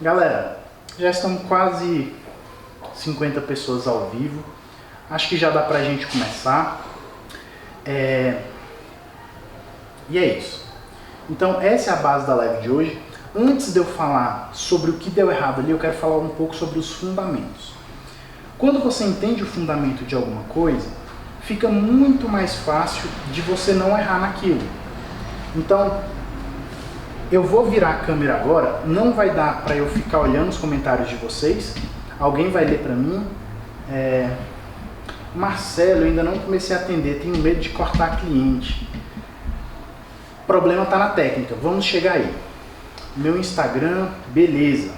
Galera, já estão quase 50 pessoas ao vivo. Acho que já dá pra gente começar. E é isso. Então essa é a base da live de hoje. Antes de eu falar sobre o que deu errado ali, eu quero falar um pouco sobre os fundamentos. Quando você entende o fundamento de alguma coisa, fica muito mais fácil de você não errar naquilo. Então, eu vou virar a câmera agora, não vai dar para eu ficar olhando os comentários de vocês. Alguém vai ler para mim. Marcelo, eu ainda não comecei a atender, tenho medo de cortar cliente. O problema está na técnica, vamos chegar aí. Meu Instagram, beleza.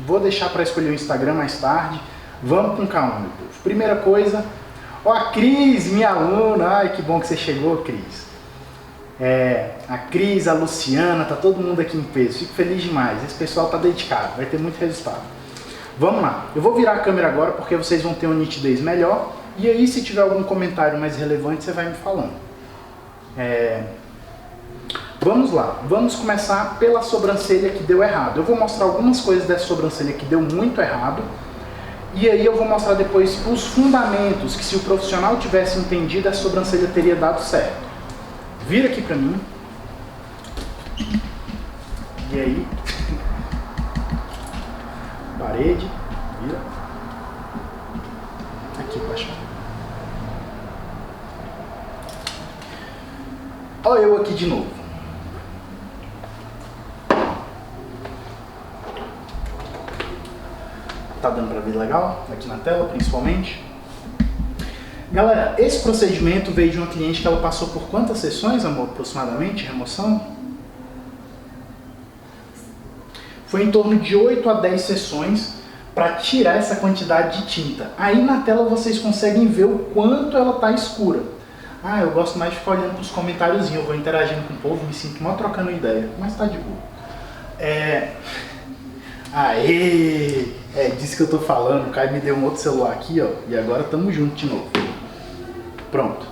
Vou deixar para escolher o Instagram mais tarde. Vamos com calma, meu povo. Primeira coisa, ó, a Cris, minha aluna. Ai, que bom que você chegou, Cris. A Cris, a Luciana, tá todo mundo aqui em peso. Fico feliz demais. Esse pessoal tá dedicado, vai ter muito resultado. Vamos lá. Eu vou virar a câmera agora porque vocês vão ter uma nitidez melhor. E aí, se tiver algum comentário mais relevante, você vai me falando. Vamos lá, vamos começar pela sobrancelha que deu errado. Eu vou mostrar algumas coisas dessa sobrancelha que deu muito errado. E aí eu vou mostrar depois os fundamentos, que se o profissional tivesse entendido, a sobrancelha teria dado certo. Vira aqui pra mim. E aí? Parede, vira. Aqui, paixão. Olha eu aqui de novo. Tá dando pra ver legal? Aqui na tela, principalmente. Galera, esse procedimento veio de uma cliente que ela passou por quantas sessões, amor, aproximadamente, remoção? Foi em torno de 8 a 10 sessões para tirar essa quantidade de tinta. Aí na tela vocês conseguem ver o quanto ela tá escura. Ah, eu gosto mais de ficar olhando pros comentáriozinhos, eu vou interagindo com o povo, me sinto mal trocando ideia, mas tá de boa. Aê! Disso que eu tô falando, o Caio me deu um outro celular aqui, ó, e agora tamo junto de novo. Pronto.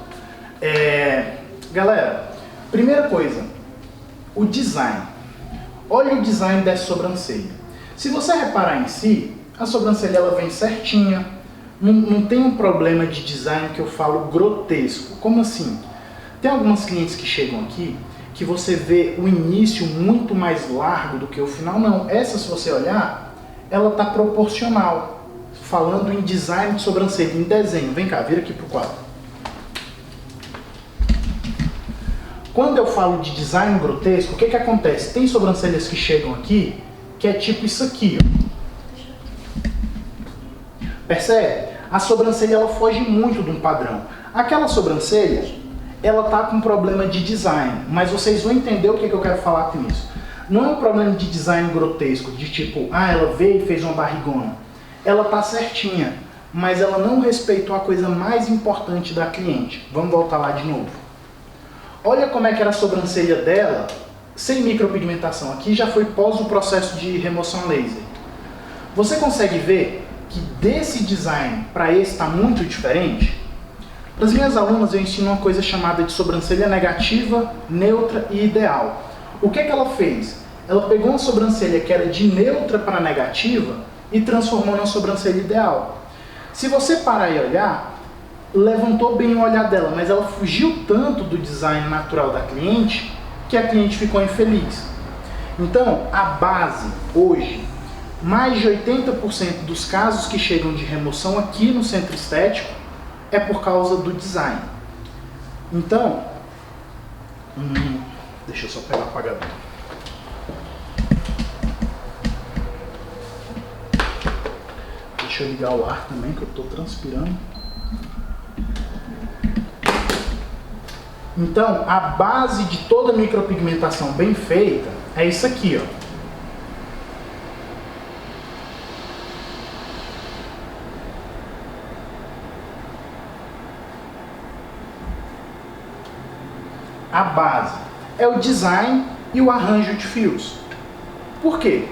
Galera, primeira coisa, o design. Olha o design dessa sobrancelha. Se você reparar em si, a sobrancelha ela vem certinha, não tem um problema de design que eu falo grotesco. Como assim? Tem algumas clientes que chegam aqui que você vê o início muito mais largo do que o final. Não, essa, se você olhar, ela tá proporcional. Falando em design de sobrancelha, em desenho. Vem cá, vira aqui pro quadro. Quando eu falo de design grotesco, o que acontece? Tem sobrancelhas que chegam aqui, que é tipo isso aqui, ó. Percebe? A sobrancelha ela foge muito de um padrão. Aquela sobrancelha, ela tá com problema de design, mas vocês vão entender o que eu quero falar com isso. Não é um problema de design grotesco, de tipo, ela veio e fez uma barrigona. Ela tá certinha, mas ela não respeitou a coisa mais importante da cliente. Vamos voltar lá de novo. Olha como é que era a sobrancelha dela, sem micropigmentação. Aqui já foi pós o processo de remoção laser. Você consegue ver que desse design para esse está muito diferente? Para as minhas alunas eu ensino uma coisa chamada de sobrancelha negativa, neutra e ideal. O que ela fez? Ela pegou uma sobrancelha que era de neutra para negativa e transformou numa sobrancelha ideal. Se você parar e olhar, levantou bem o olhar dela, mas ela fugiu tanto do design natural da cliente que a cliente ficou infeliz. Então, a base hoje, mais de 80% dos casos que chegam de remoção aqui no centro estético é por causa do design. Então, deixa eu só pegar o apagador. Deixa eu ligar o ar também, que eu estou transpirando. Então, a base de toda micropigmentação bem feita é isso aqui, ó. A base é o design e o arranjo de fios. Por quê?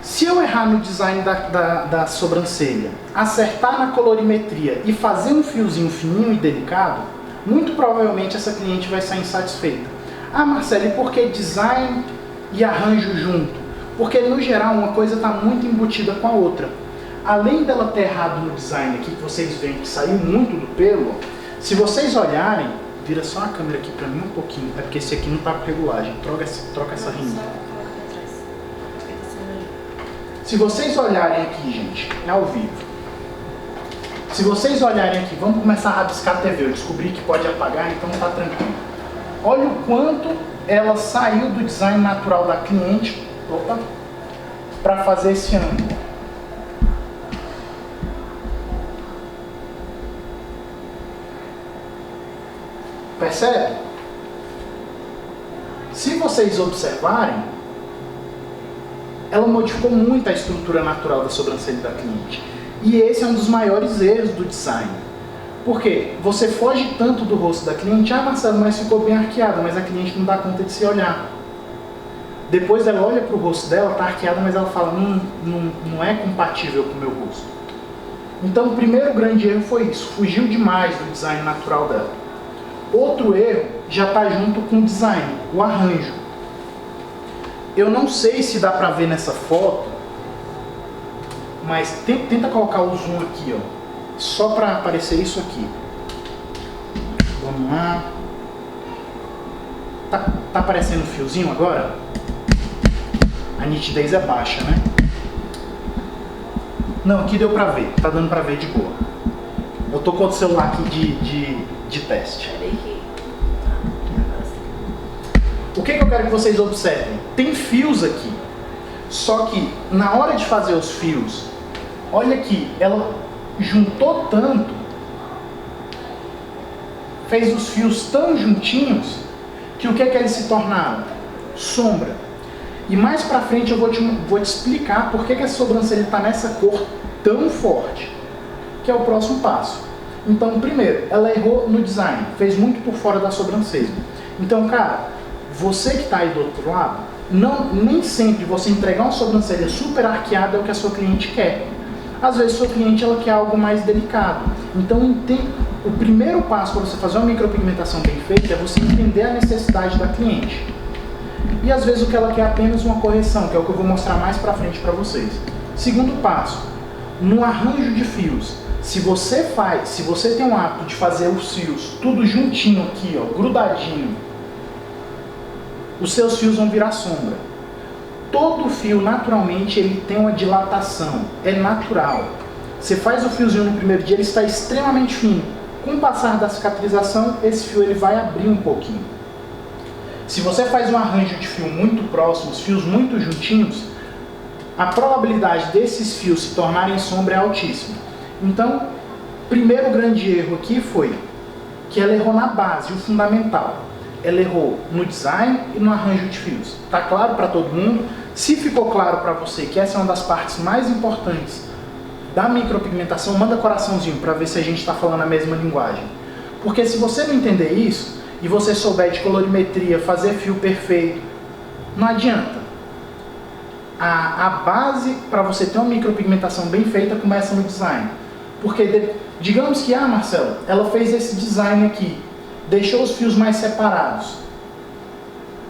Se eu errar no design da sobrancelha, acertar na colorimetria e fazer um fiozinho fininho e delicado, muito provavelmente essa cliente vai sair insatisfeita. Ah, Marcelo, e por que design e arranjo junto? Porque, no geral, uma coisa está muito embutida com a outra. Além dela ter errado no design aqui, que vocês veem que saiu muito do pelo, se vocês olharem, vira só a câmera aqui para mim um pouquinho, é porque esse aqui não está com regulagem, troca essa rinha. Se vocês olharem aqui, gente, é ao vivo. Se vocês olharem aqui, vamos começar a rabiscar a TV, eu descobri que pode apagar, então tá tranquilo. Olha o quanto ela saiu do design natural da cliente, para fazer esse ângulo. Percebe? Se vocês observarem, ela modificou muito a estrutura natural da sobrancelha da cliente. E esse é um dos maiores erros do design. Por quê? Você foge tanto do rosto da cliente, Marcelo, mas ficou bem arqueada, mas a cliente não dá conta de se olhar. Depois ela olha para o rosto dela, está arqueada, mas ela fala, não é compatível com o meu rosto. Então o primeiro grande erro foi isso, fugiu demais do design natural dela. Outro erro já está junto com o design, o arranjo. Eu não sei se dá para ver nessa foto, mas tenta colocar o zoom aqui, ó, só para aparecer isso aqui. Vamos lá. Tá aparecendo um fiozinho agora? A nitidez é baixa, né? Não, aqui deu pra ver, tá dando pra ver de boa. Eu tô com o celular aqui de teste. O que eu quero que vocês observem? Tem fios aqui, só que na hora de fazer os fios, olha aqui, ela juntou tanto, fez os fios tão juntinhos, que o que eles se tornaram? Sombra. E mais pra frente eu vou te explicar por que a sobrancelha está nessa cor tão forte, que é o próximo passo. Então, primeiro, ela errou no design, fez muito por fora da sobrancelha. Então, cara, você que está aí do outro lado, nem sempre você entregar uma sobrancelha super arqueada é o que a sua cliente quer. Às vezes, sua cliente ela quer algo mais delicado. Então, o primeiro passo para você fazer uma micropigmentação bem feita é você entender a necessidade da cliente. E às vezes o que ela quer é apenas uma correção, que é o que eu vou mostrar mais pra frente para vocês. Segundo passo, no arranjo de fios, se você tem o hábito de fazer os fios tudo juntinho aqui, ó, grudadinho, os seus fios vão virar sombra. Todo fio, naturalmente, ele tem uma dilatação, é natural. Você faz o fiozinho no primeiro dia, ele está extremamente fino. Com o passar da cicatrização, esse fio ele vai abrir um pouquinho. Se você faz um arranjo de fio muito próximo, os fios muito juntinhos, a probabilidade desses fios se tornarem sombra é altíssima. Então, primeiro grande erro aqui foi que ela errou na base, o fundamental. Ela errou no design e no arranjo de fios. Tá claro para todo mundo? Se ficou claro para você que essa é uma das partes mais importantes da micropigmentação, manda coraçãozinho para ver se a gente está falando a mesma linguagem. Porque se você não entender isso, e você souber de colorimetria, fazer fio perfeito, não adianta. A base para você ter uma micropigmentação bem feita começa no design. Porque, digamos que, Marcelo, ela fez esse design aqui, deixou os fios mais separados.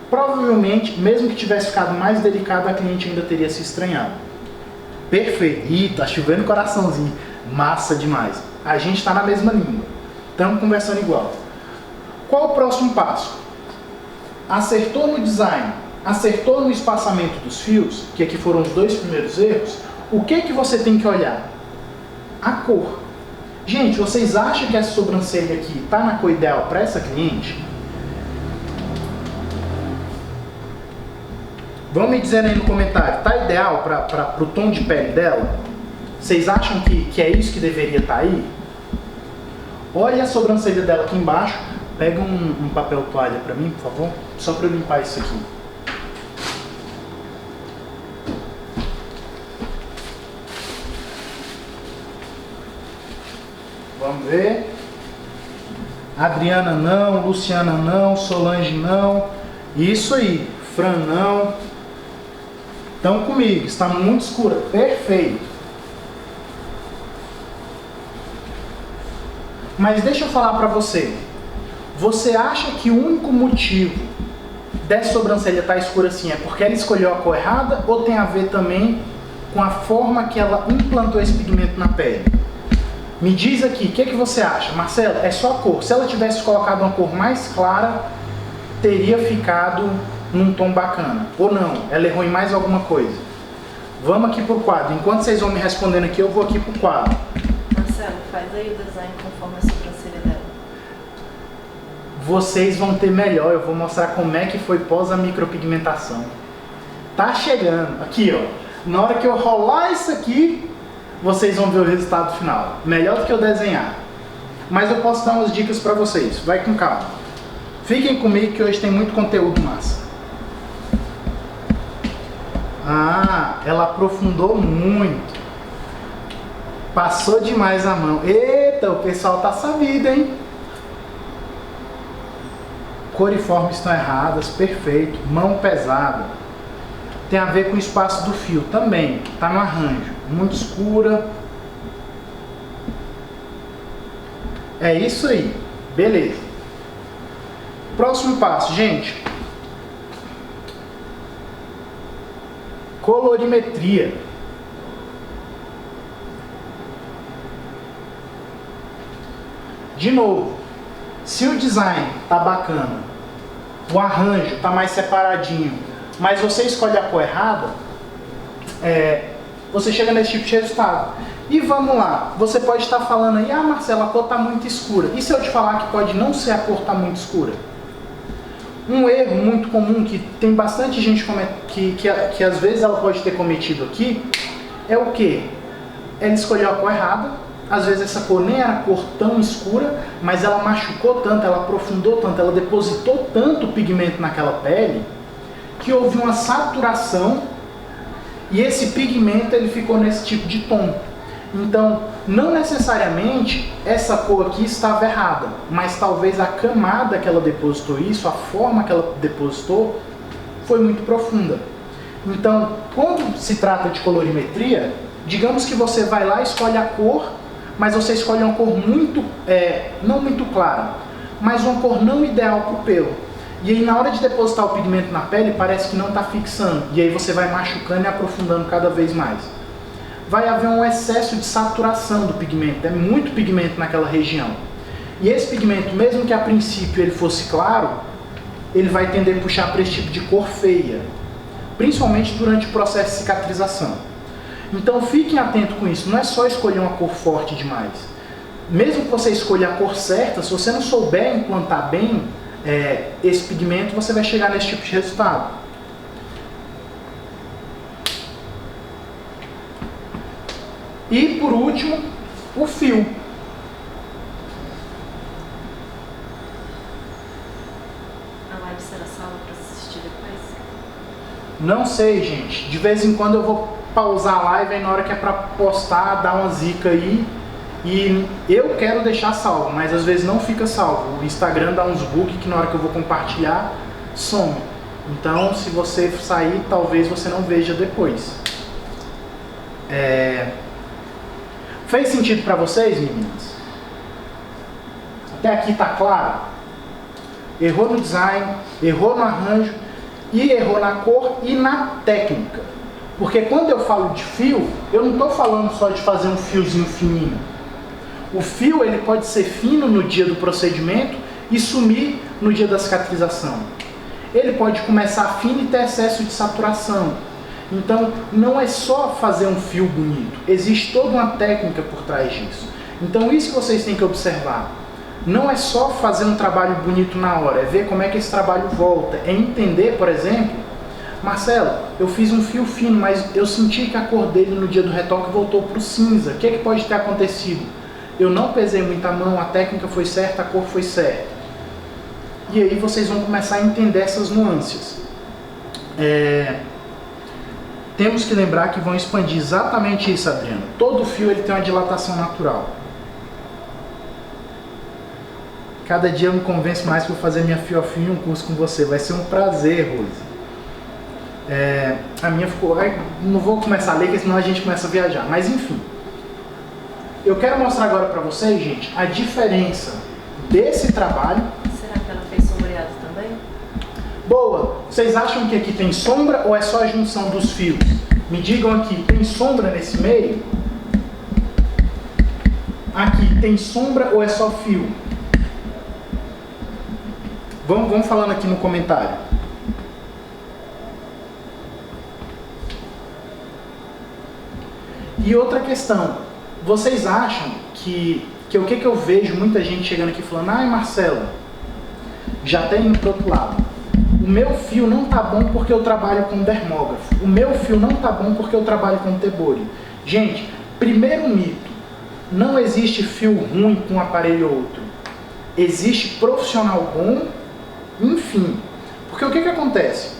Provavelmente, mesmo que tivesse ficado mais delicado, a cliente ainda teria se estranhado. Perfeito. Ih, tá chovendo coraçãozinho. Massa demais. A gente está na mesma língua. Estamos conversando igual. Qual o próximo passo? Acertou no design, acertou no espaçamento dos fios, que aqui foram os dois primeiros erros, o que você tem que olhar? A cor. Gente, vocês acham que essa sobrancelha aqui está na cor ideal para essa cliente? Vão me dizendo aí no comentário, está ideal para o tom de pele dela? Vocês acham que é isso que deveria estar aí? Olha a sobrancelha dela aqui embaixo. Pega um papel toalha para mim, por favor, só para eu limpar isso aqui. Vamos ver. Adriana não, Luciana não, Solange não. Isso aí, Fran não. Estão comigo, está muito escura. Perfeito. Mas deixa eu falar para você. Você acha que o único motivo dessa sobrancelha tá escura assim, é porque ela escolheu a cor errada ou tem a ver também com a forma que ela implantou esse pigmento na pele? Me diz aqui, o que você acha? Marcelo, é só a cor. Se ela tivesse colocado uma cor mais clara, teria ficado num tom bacana. Ou não, ela errou em mais alguma coisa. Vamos aqui pro quadro. Enquanto vocês vão me respondendo aqui, eu vou aqui pro quadro. Marcelo, faz aí o design conforme a sobrancelha dela. Vocês vão ter melhor. Eu vou mostrar como é que foi pós a micropigmentação. Tá chegando. Aqui, ó. Na hora que eu rolar isso aqui, vocês vão ver o resultado final. Melhor do que eu desenhar. Mas eu posso dar umas dicas pra vocês. Vai com calma. Fiquem comigo que hoje tem muito conteúdo massa. Ah, ela aprofundou muito. Passou demais a mão. Eita, o pessoal tá sabido, hein? Coriformes estão erradas, perfeito. Mão pesada. Tem a ver com o espaço do fio também. Tá no arranjo. Muito escura. É isso aí. Beleza. Próximo passo, gente. Colorimetria. De novo, se o design tá bacana, o arranjo tá mais separadinho, mas você escolhe a cor errada, você chega nesse tipo de resultado. E vamos lá, você pode estar falando aí, ah Marcelo, a cor tá muito escura. E se eu te falar que pode não ser a cor tá muito escura? Um erro muito comum que tem bastante gente que às vezes ela pode ter cometido aqui é o que? Ela escolheu a cor errada, às vezes essa cor nem era cor tão escura, mas ela machucou tanto, ela aprofundou tanto, ela depositou tanto pigmento naquela pele que houve uma saturação e esse pigmento ele ficou nesse tipo de tom. Então, não necessariamente essa cor aqui estava errada, mas talvez a camada que ela depositou isso, a forma que ela depositou, foi muito profunda. Então, quando se trata de colorimetria, digamos que você vai lá e escolhe a cor, mas você escolhe uma cor muito, não muito clara, mas uma cor não ideal para o pelo. E aí na hora de depositar o pigmento na pele, parece que não está fixando, e aí você vai machucando e aprofundando cada vez mais. Vai haver um excesso de saturação do pigmento, é muito pigmento naquela região. E esse pigmento, mesmo que a princípio ele fosse claro, ele vai tender a puxar para esse tipo de cor feia, principalmente durante o processo de cicatrização. Então fiquem atentos com isso, não é só escolher uma cor forte demais. Mesmo que você escolha a cor certa, se você não souber implantar bem esse pigmento, você vai chegar nesse tipo de resultado. E por último, o fio. A live será salva para assistir depois? Não sei, gente. De vez em quando eu vou pausar a live aí na hora que é para postar, dar uma zica aí. E eu quero deixar salvo, mas às vezes não fica salvo. O Instagram dá uns bugs que na hora que eu vou compartilhar, some. Então, se você sair, talvez você não veja depois. Fez sentido para vocês, meninas? Até aqui tá claro? Errou no design, errou no arranjo e errou na cor e na técnica. Porque quando eu falo de fio, eu não estou falando só de fazer um fiozinho fininho. O fio ele pode ser fino no dia do procedimento e sumir no dia da cicatrização. Ele pode começar fino e ter excesso de saturação. Então, não é só fazer um fio bonito, existe toda uma técnica por trás disso. Então, isso que vocês têm que observar. Não é só fazer um trabalho bonito na hora, é ver como é que esse trabalho volta. É entender, por exemplo, Marcelo, eu fiz um fio fino, mas eu senti que a cor dele no dia do retoque voltou para o cinza. O que é que pode ter acontecido? Eu não pesei muito a mão, a técnica foi certa, a cor foi certa. E aí vocês vão começar a entender essas nuances. Temos que lembrar que vão expandir exatamente isso, Adriano. Todo fio ele tem uma dilatação natural. Cada dia eu me convenço mais que vou fazer minha fio a fio em um curso com você. Vai ser um prazer, Rose. A minha ficou... Não vou começar a ler, porque senão a gente começa a viajar. Mas enfim. Eu quero mostrar agora para vocês, gente, a diferença desse trabalho. Será que ela fez sombreado também? Boa! Vocês acham que aqui tem sombra ou é só a junção dos fios? Me digam aqui, tem sombra nesse meio? Aqui, tem sombra ou é só fio? Vamos falando aqui no comentário. E outra questão, vocês acham que o que eu vejo muita gente chegando aqui falando, ai Marcelo, já tem indo pro outro lado. O meu fio não tá bom porque eu trabalho com dermógrafo. O meu fio não tá bom porque eu trabalho com tebori. Gente, primeiro mito, não existe fio ruim com um aparelho ou outro. Existe profissional bom, enfim. Porque o que acontece?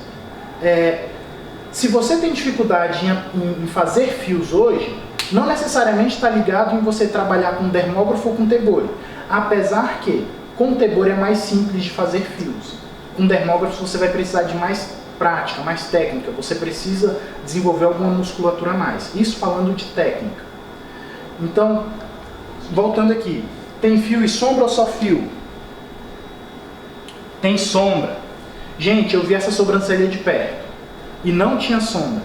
Se você tem dificuldade em fazer fios hoje, não necessariamente está ligado em você trabalhar com dermógrafo ou com tebori. Apesar que com tebori é mais simples de fazer fios. Com dermógrafo você vai precisar de mais prática, mais técnica. Você precisa desenvolver alguma musculatura a mais. Isso falando de técnica. Então, voltando aqui. Tem fio e sombra ou só fio? Tem sombra. Gente, eu vi essa sobrancelha de perto. E não tinha sombra.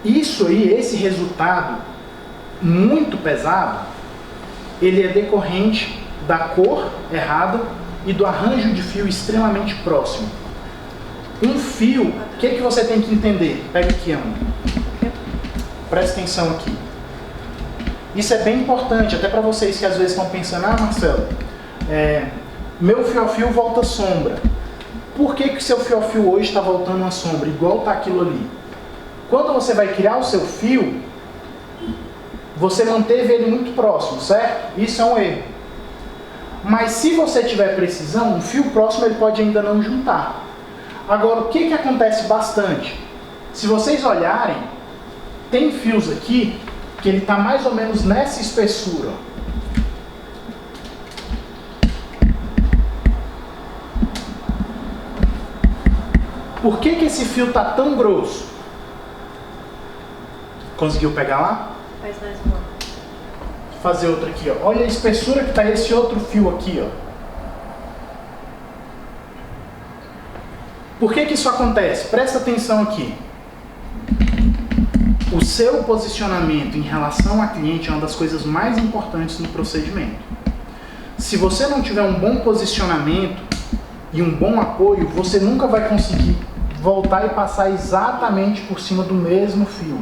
Isso aí, esse resultado muito pesado, ele é decorrente da cor errada e do arranjo de fio extremamente próximo. Um fio, o que você tem que entender? Pega aqui, Ana. Presta atenção aqui. Isso é bem importante, até para vocês que às vezes estão pensando, ah Marcelo, meu fio a fio volta sombra. Por que seu fio a fio hoje está voltando uma sombra, igual está aquilo ali? Quando você vai criar o seu fio, você manteve ele muito próximo, certo? Isso é um erro. Mas se você tiver precisão, um fio próximo ele pode ainda não juntar. Agora, o que acontece bastante? Se vocês olharem, tem fios aqui que ele está mais ou menos nessa espessura. Por que esse fio está tão grosso? Conseguiu pegar lá? Faz mais uma. Fazer outra aqui, ó. Olha a espessura que está esse outro fio aqui, ó. Por que isso acontece? Presta atenção aqui. O seu posicionamento em relação a cliente é uma das coisas mais importantes no procedimento. Se você não tiver um bom posicionamento e um bom apoio, você nunca vai conseguir voltar e passar exatamente por cima do mesmo fio.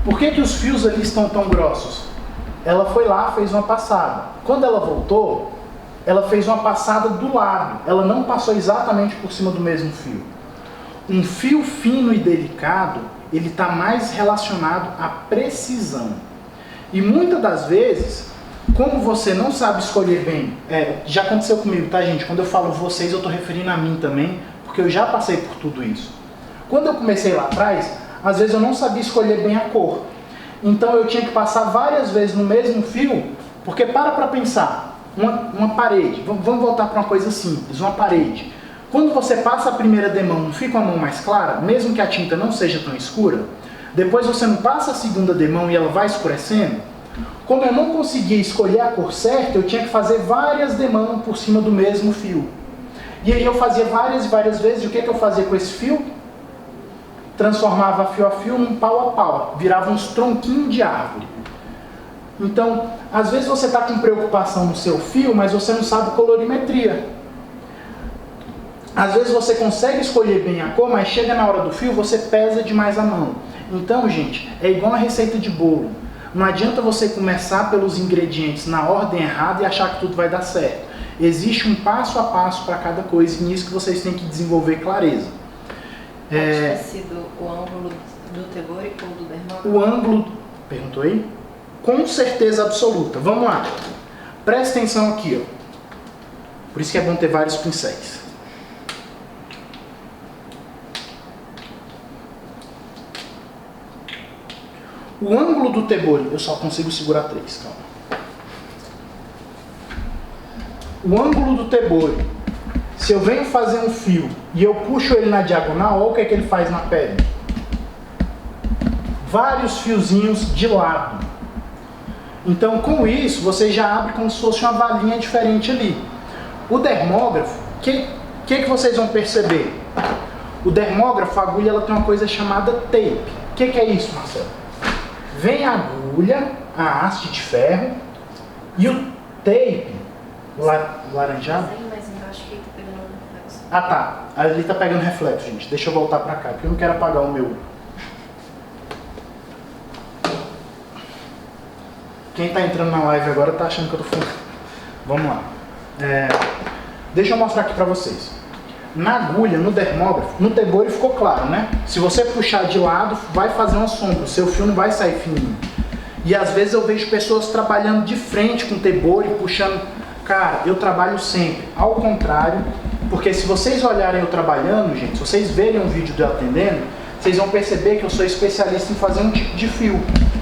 Por que os fios ali estão tão grossos? Ela foi lá, fez uma passada. Quando ela voltou, ela fez uma passada do lado. Ela não passou exatamente por cima do mesmo fio. Um fio fino e delicado, ele está mais relacionado à precisão. E muitas das vezes, como você não sabe escolher bem, já aconteceu comigo, tá gente? Quando eu falo vocês, eu estou referindo a mim também, porque eu já passei por tudo isso. Quando eu comecei lá atrás, às vezes eu não sabia escolher bem a cor. Então eu tinha que passar várias vezes no mesmo fio, porque para pensar, uma parede, vamos voltar para uma coisa simples, uma parede. Quando você passa a primeira demão, não fica a mão mais clara, mesmo que a tinta não seja tão escura, depois você não passa a segunda demão e ela vai escurecendo. Como eu não conseguia escolher a cor certa, eu tinha que fazer várias demãos por cima do mesmo fio. E aí eu fazia várias e várias vezes, e o que eu fazia com esse fio? Transformava fio a fio num pau a pau, virava uns tronquinhos de árvore. Então, às vezes você está com preocupação no seu fio, mas você não sabe colorimetria. Às vezes você consegue escolher bem a cor, mas chega na hora do fio, você pesa demais a mão. Então, gente, é igual uma receita de bolo. Não adianta você começar pelos ingredientes na ordem errada e achar que tudo vai dar certo. Existe um passo a passo para cada coisa, e nisso que vocês têm que desenvolver clareza. Pode ter sido o ângulo do tebori ou do dermógrafo? O ângulo... Perguntou aí? Com certeza absoluta. Vamos lá. Presta atenção aqui, ó. Por isso que é bom ter vários pincéis. O ângulo do tebori, eu só consigo segurar 3, calma. O ângulo do tebori, se eu venho fazer um fio e eu puxo ele na diagonal, olha o que é que ele faz na pele. Vários fiozinhos de lado. Então, com isso, você já abre como se fosse uma valinha diferente ali. O dermógrafo, o que vocês vão perceber? O dermógrafo, a agulha, ela tem uma coisa chamada tape. O que é isso, Marcelo? Vem a agulha, a haste de ferro, e o tape, laranjado. Mas embaixo que tá pegando reflexo. Ah tá, ali tá pegando reflexo, gente. Deixa eu voltar pra cá, porque eu não quero apagar o meu. Quem tá entrando na live agora tá achando que eu tô falando. Vamos lá. Deixa eu mostrar aqui pra vocês. Na agulha, no dermógrafo, no tebori ficou claro, né? Se você puxar de lado, vai fazer uma sombra, o seu fio não vai sair fininho. E às vezes eu vejo pessoas trabalhando de frente com o tebori, puxando. Cara, eu trabalho sempre ao contrário, porque se vocês olharem eu trabalhando, gente, se vocês verem um vídeo de eu atendendo, vocês vão perceber que eu sou especialista em fazer um tipo de fio.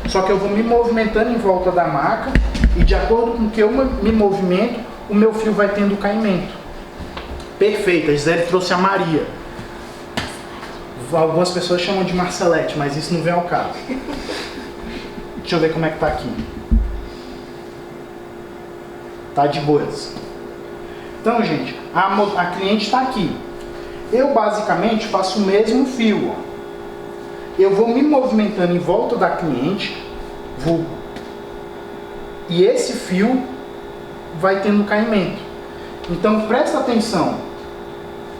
Só que eu vou me movimentando em volta da maca e de acordo com que eu me movimento, o meu fio vai tendo caimento. Perfeito, a Gisele trouxe a Maria. Algumas pessoas chamam de Marcelete, mas isso não vem ao caso. Deixa eu ver como é que tá aqui. Tá de boas. Então, gente, a cliente está aqui. Eu basicamente faço o mesmo fio. Ó. Eu vou me movimentando em volta da cliente, e esse fio vai tendo caimento. Então presta atenção.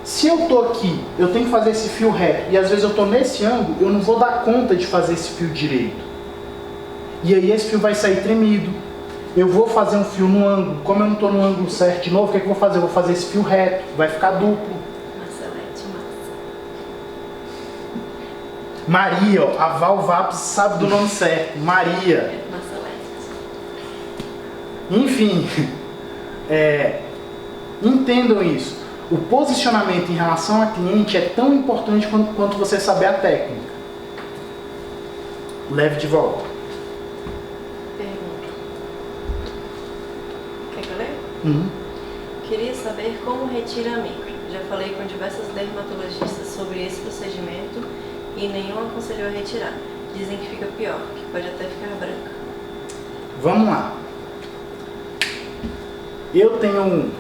Se eu tô aqui, eu tenho que fazer esse fio reto, e às vezes eu tô nesse ângulo, eu não vou dar conta de fazer esse fio direito. E aí esse fio vai sair tremido. Eu vou fazer um fio no ângulo. Como eu não estou no ângulo certo de novo, o que é que eu vou fazer? Eu vou fazer esse fio reto, vai ficar duplo. Marcelete, massa. Maria, ó, a Val Vaps sabe do nome certo. Maria. Marcelete. Enfim, entendam isso. O posicionamento em relação a cliente é tão importante quanto você saber a técnica. Leve de volta. Queria saber como retira a micro. Já falei com diversos dermatologistas sobre esse procedimento e nenhum aconselhou a retirar. Dizem que fica pior, que pode até ficar branca. Vamos lá. Eu tenho...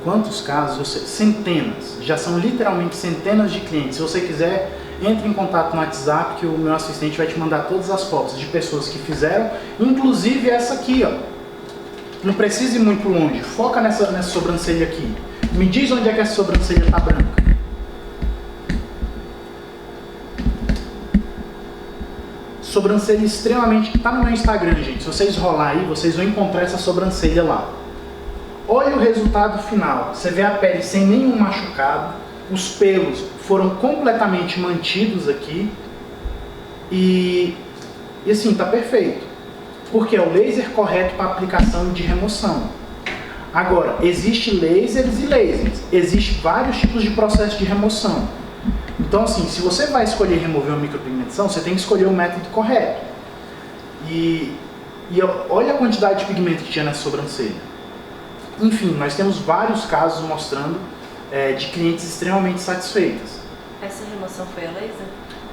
Quantos casos? Centenas. Já são literalmente centenas de clientes. Se você quiser, entre em contato no WhatsApp que o meu assistente vai te mandar todas as fotos de pessoas que fizeram, inclusive essa aqui, ó. Não precisa ir muito longe, foca nessa sobrancelha aqui. Me diz onde é que essa sobrancelha está branca. Sobrancelha extremamente... Está no meu Instagram, gente. Se vocês rolar aí, vocês vão encontrar essa sobrancelha lá. Olha o resultado final. Você vê a pele sem nenhum machucado. Os pelos foram completamente mantidos aqui. E assim, está perfeito. Porque é o laser correto para aplicação de remoção. Agora, existem lasers e lasers. Existem vários tipos de processo de remoção. Então, assim, se você vai escolher remover uma micropigmentação, você tem que escolher o método correto. E olha a quantidade de pigmento que tinha nessa sobrancelha. Enfim, nós temos vários casos mostrando de clientes extremamente satisfeitas. Essa remoção foi a laser?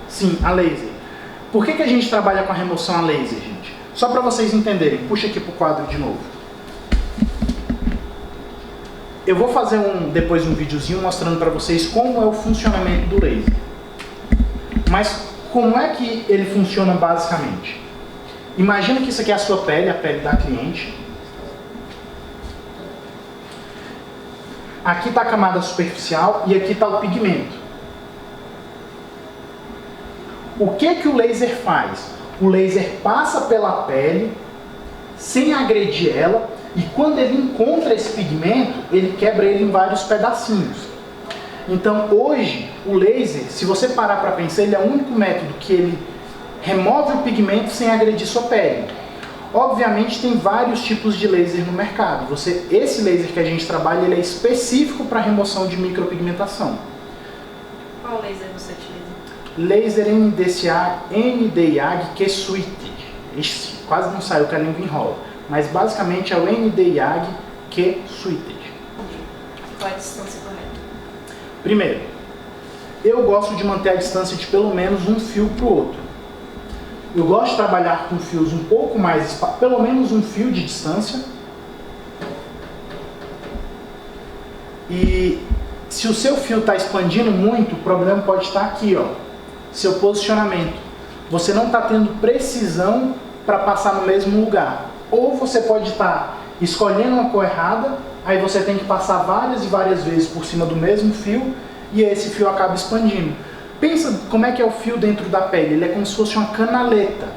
Sim, a laser. Por que a gente trabalha com a remoção a laser, gente? Só para vocês entenderem, puxa aqui para o quadro de novo. Eu vou fazer depois um videozinho mostrando para vocês como é o funcionamento do laser. Mas como é que ele funciona basicamente? Imagina que isso aqui é a sua pele, a pele da cliente. Aqui está a camada superficial e aqui está o pigmento. O que o laser faz? O laser passa pela pele sem agredir ela e quando ele encontra esse pigmento, ele quebra ele em vários pedacinhos. Então hoje, o laser, se você parar para pensar, ele é o único método que ele remove o pigmento sem agredir sua pele. Obviamente tem vários tipos de laser no mercado. Esse laser que a gente trabalha, ele é específico para remoção de micropigmentação. Qual laser você utiliza? Laser NDIAG Q-Suite. Quase não saiu que a língua enrola. Mas basicamente é o NDIAG Q-Suite. Qual é a distância correta? Primeiro, eu gosto de manter a distância de pelo menos um fio para o outro. Eu gosto de trabalhar com fios um pouco mais, pelo menos um fio de distância. E se o seu fio está expandindo muito, o problema pode estar aqui, ó, seu posicionamento. Você não está tendo precisão para passar no mesmo lugar. Ou você pode estar escolhendo uma cor errada, aí você tem que passar várias e várias vezes por cima do mesmo fio e esse fio acaba expandindo. Pensa como é que é o fio dentro da pele, ele é como se fosse uma canaleta.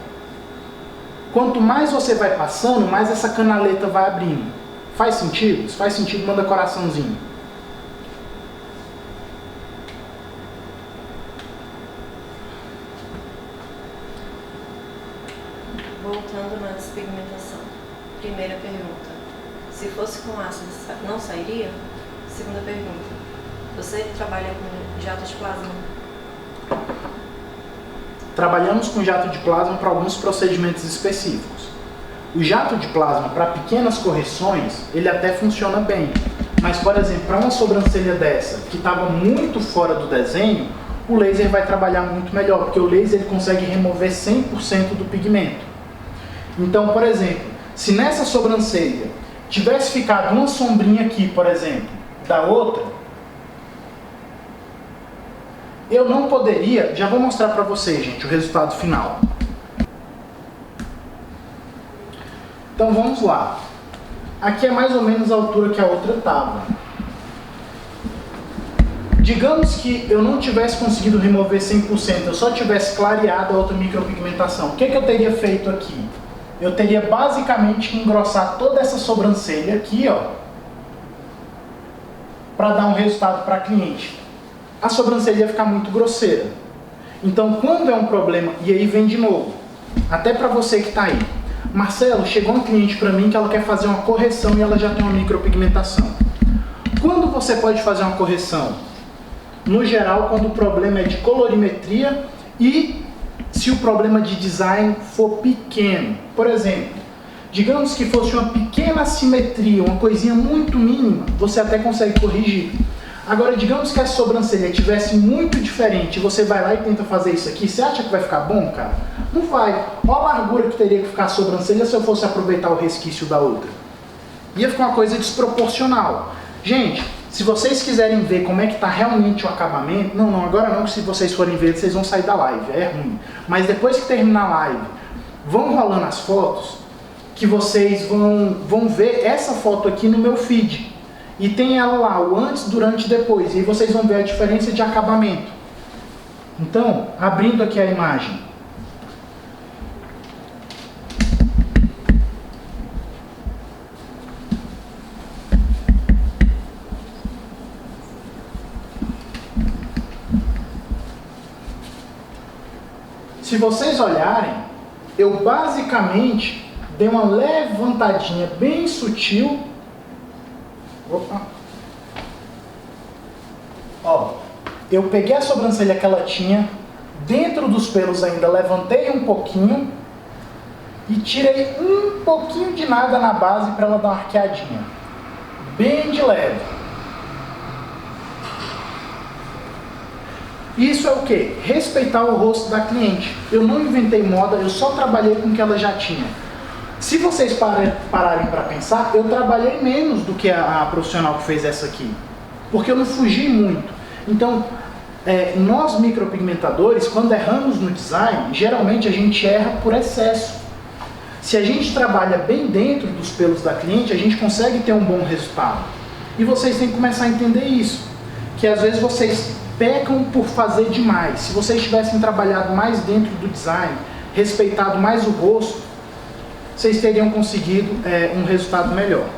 Quanto mais você vai passando, mais essa canaleta vai abrindo. Faz sentido? Se faz sentido, manda coraçãozinho. Voltando na despigmentação. Primeira pergunta. Se fosse com ácido, não sairia? Segunda pergunta. Você trabalha com jato de plasma? Trabalhamos com jato de plasma para alguns procedimentos específicos. O jato de plasma para pequenas correções, ele até funciona bem. Mas, por exemplo, para uma sobrancelha dessa, que estava muito fora do desenho, o laser vai trabalhar muito melhor, porque o laser ele consegue remover 100% do pigmento. Então, por exemplo, se nessa sobrancelha tivesse ficado uma sombrinha aqui, por exemplo, da outra, eu não poderia, já vou mostrar para vocês, gente, o resultado final. Então vamos lá. Aqui é mais ou menos a altura que a outra estava. Digamos que eu não tivesse conseguido remover 100%, eu só tivesse clareado a outra micropigmentação. O que eu teria feito aqui? Eu teria basicamente que engrossar toda essa sobrancelha aqui, ó, para dar um resultado para a cliente. A sobrancelha ia ficar muito grosseira. Então, quando é um problema, e aí vem de novo, até para você que está aí, Marcelo, chegou um cliente para mim que ela quer fazer uma correção e ela já tem uma micropigmentação. Quando você pode fazer uma correção? No geral, quando o problema é de colorimetria e se o problema de design for pequeno. Por exemplo, digamos que fosse uma pequena assimetria, uma coisinha muito mínima, você até consegue corrigir. Agora, digamos que a sobrancelha tivesse muito diferente, você vai lá e tenta fazer isso aqui, você acha que vai ficar bom, cara? Não vai. Olha a largura que teria que ficar a sobrancelha se eu fosse aproveitar o resquício da outra. Ia ficar uma coisa desproporcional. Gente, se vocês quiserem ver como é que está realmente o acabamento, não, agora não, que se vocês forem ver, vocês vão sair da live, é ruim. Mas depois que terminar a live, vão rolando as fotos, que vocês vão ver essa foto aqui no meu feed. E tem ela lá, o antes, durante e depois. E aí vocês vão ver a diferença de acabamento. Então, abrindo aqui a imagem. Se vocês olharem, eu basicamente dei uma levantadinha bem sutil. Opa. Ó, eu peguei a sobrancelha que ela tinha, dentro dos pelos ainda, levantei um pouquinho e tirei um pouquinho de nada na base para ela dar uma arqueadinha. Bem de leve. Isso é o quê? Respeitar o rosto da cliente. Eu não inventei moda, eu só trabalhei com o que ela já tinha. Se vocês pararem para pensar, eu trabalhei menos do que a profissional que fez essa aqui. Porque eu não fugi muito. Então, nós micropigmentadores, quando erramos no design, geralmente a gente erra por excesso. Se a gente trabalha bem dentro dos pelos da cliente, a gente consegue ter um bom resultado. E vocês têm que começar a entender isso. Que às vezes vocês pecam por fazer demais. Se vocês tivessem trabalhado mais dentro do design, respeitado mais o rosto, vocês teriam conseguido um resultado melhor.